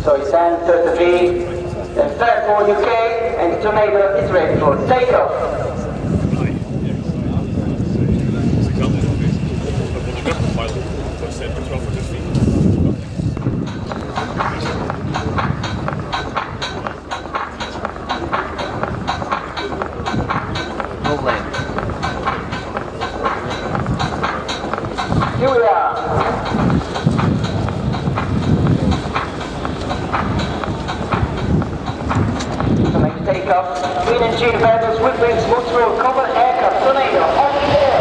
So it's A-200A, Fairford, UK, and the tornado is ready for takeoff. Here we are. To make the takeoff, green engine variables with wings, multiple cover aircraft, tornado, on the air.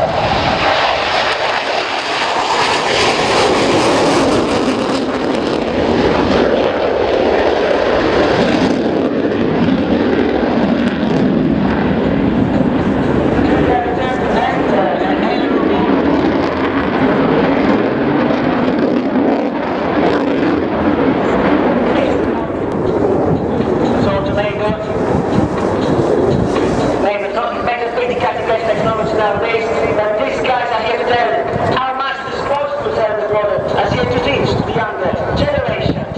Nowadays, that these guys are here to tell how much they're supposed to tell the product, as here to teach to the younger generations.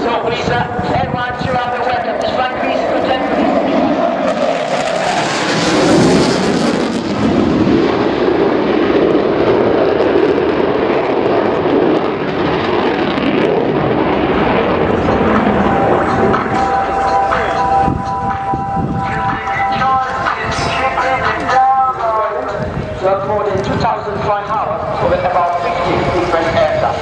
So please, everyone cheer up the weapon. Just like please protect me. More than 2,000 flying hours over about 50 different aircraft.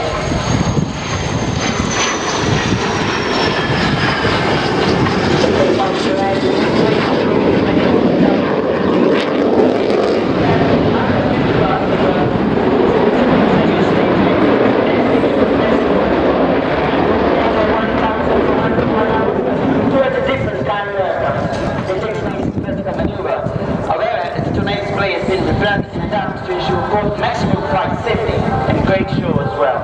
To ensure both maximum flight safety and great show as well.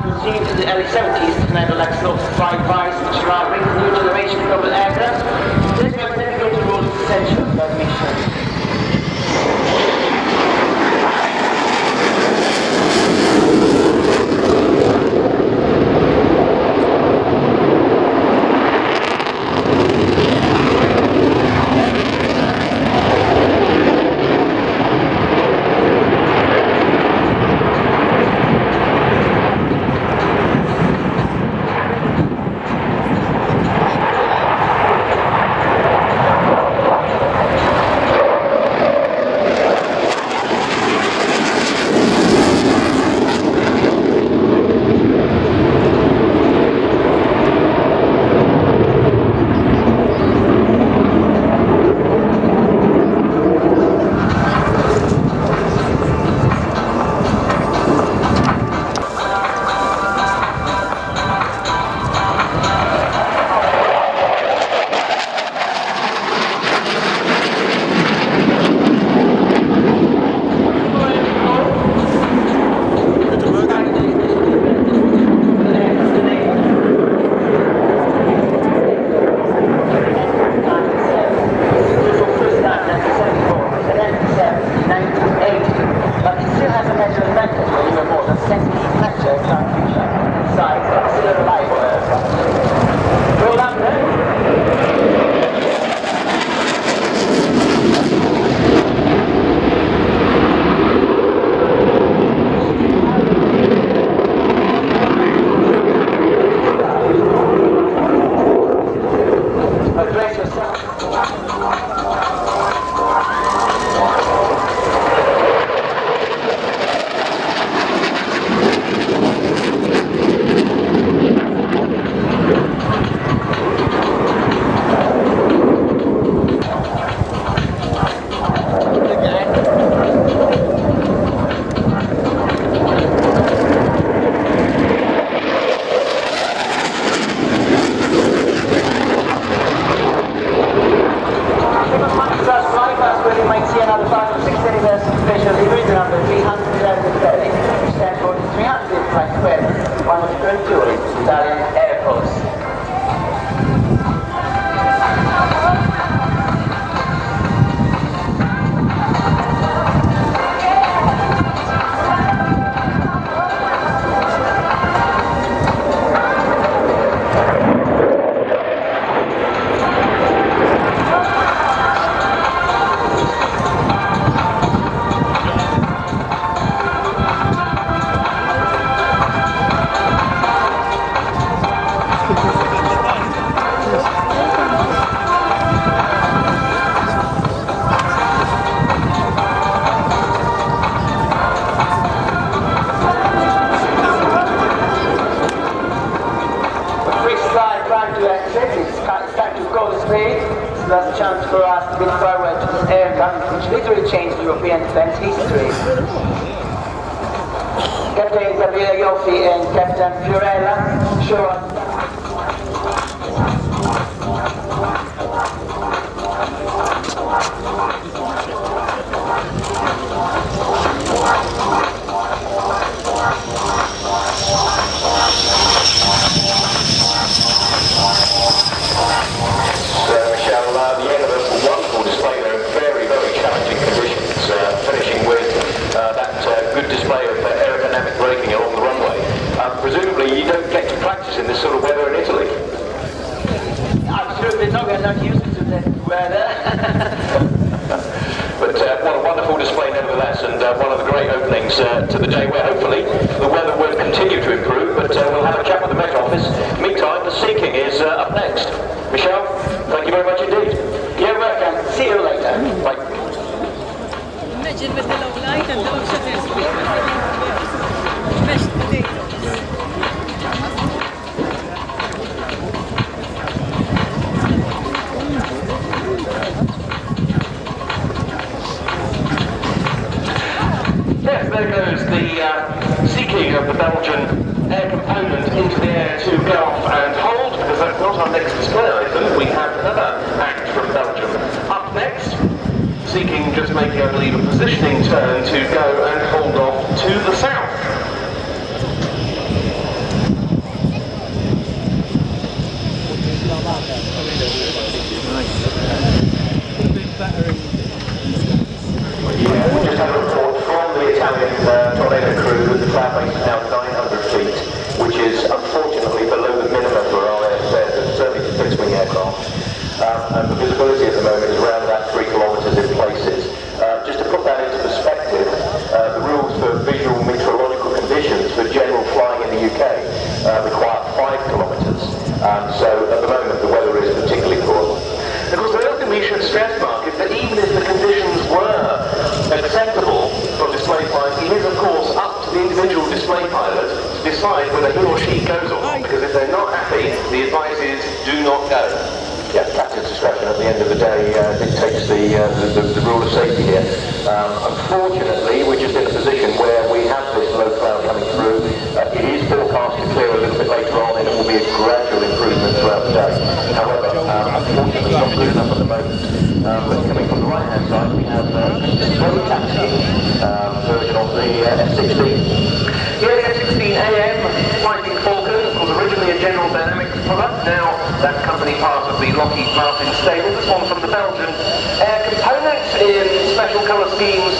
Proceed to the early 70s, tornado like slopes flying by, which are bringing the new generation of global aircraft. This will navigate the role is essential for that mission. There's a chance for us to look forward to this aircraft, which literally changed European defence history. Captain Yoffi and Captain Fiorella show us. The end of a wonderful display there in very, very challenging conditions, finishing with that good display of aerodynamic braking along the runway. Presumably you don't get to practice in this sort of weather in Italy. Absolutely not, we're not used to that weather. But what a wonderful display nevertheless, and one of the great openings to the day where hopefully the weather will continue to improve, but we'll have a chat with the Met Office. Meantime, the Sea King is up next. Michelle, thank you very much indeed. You're welcome. See you later. Bye. Imagine with the low light and those that is mashed potatoes. Yes, there goes the Sea King of the Belgian air component into the air to go off and hold, because that's not our next display item. We have another act from Belgium. Up next, Sea King just making, I believe, a positioning turn to go and hold off to the south. We just had a report from the Italian tornado crew that the cloud base is now 900 feet, which is unfortunately below the minimum for our airfares, certainly for fixed-wing aircraft. And the visibility at the moment is around about 3 kilometres in places. Just to put that into perspective, the rules for visual meteorological conditions for general flying in the UK require 5 kilometres. So at the moment the weather is particularly poor. Of course, the other thing we should stress, Mark, is that even if the conditions were acceptable for display flight, it is of course up to the individual display pilot to decide whether he or she goes or not, because if they're not happy, the advice is do not go. Yeah, captain's discretion at the end of the day dictates the rule of safety here. Unfortunately, we're just in a position where we have this low cloud coming through. It is forecast to clear a little bit later on, and it will be a gradual improvement throughout the day. However, unfortunately, it's not good enough at the moment. But coming from the right-hand side, we have slow taxiing version of the F-16. Here, the F-16AM Fighting Falcon was originally a General Dynamics product. Now, that company part of the Lockheed Martin stable. This one from the Belgian Air Components in special colour schemes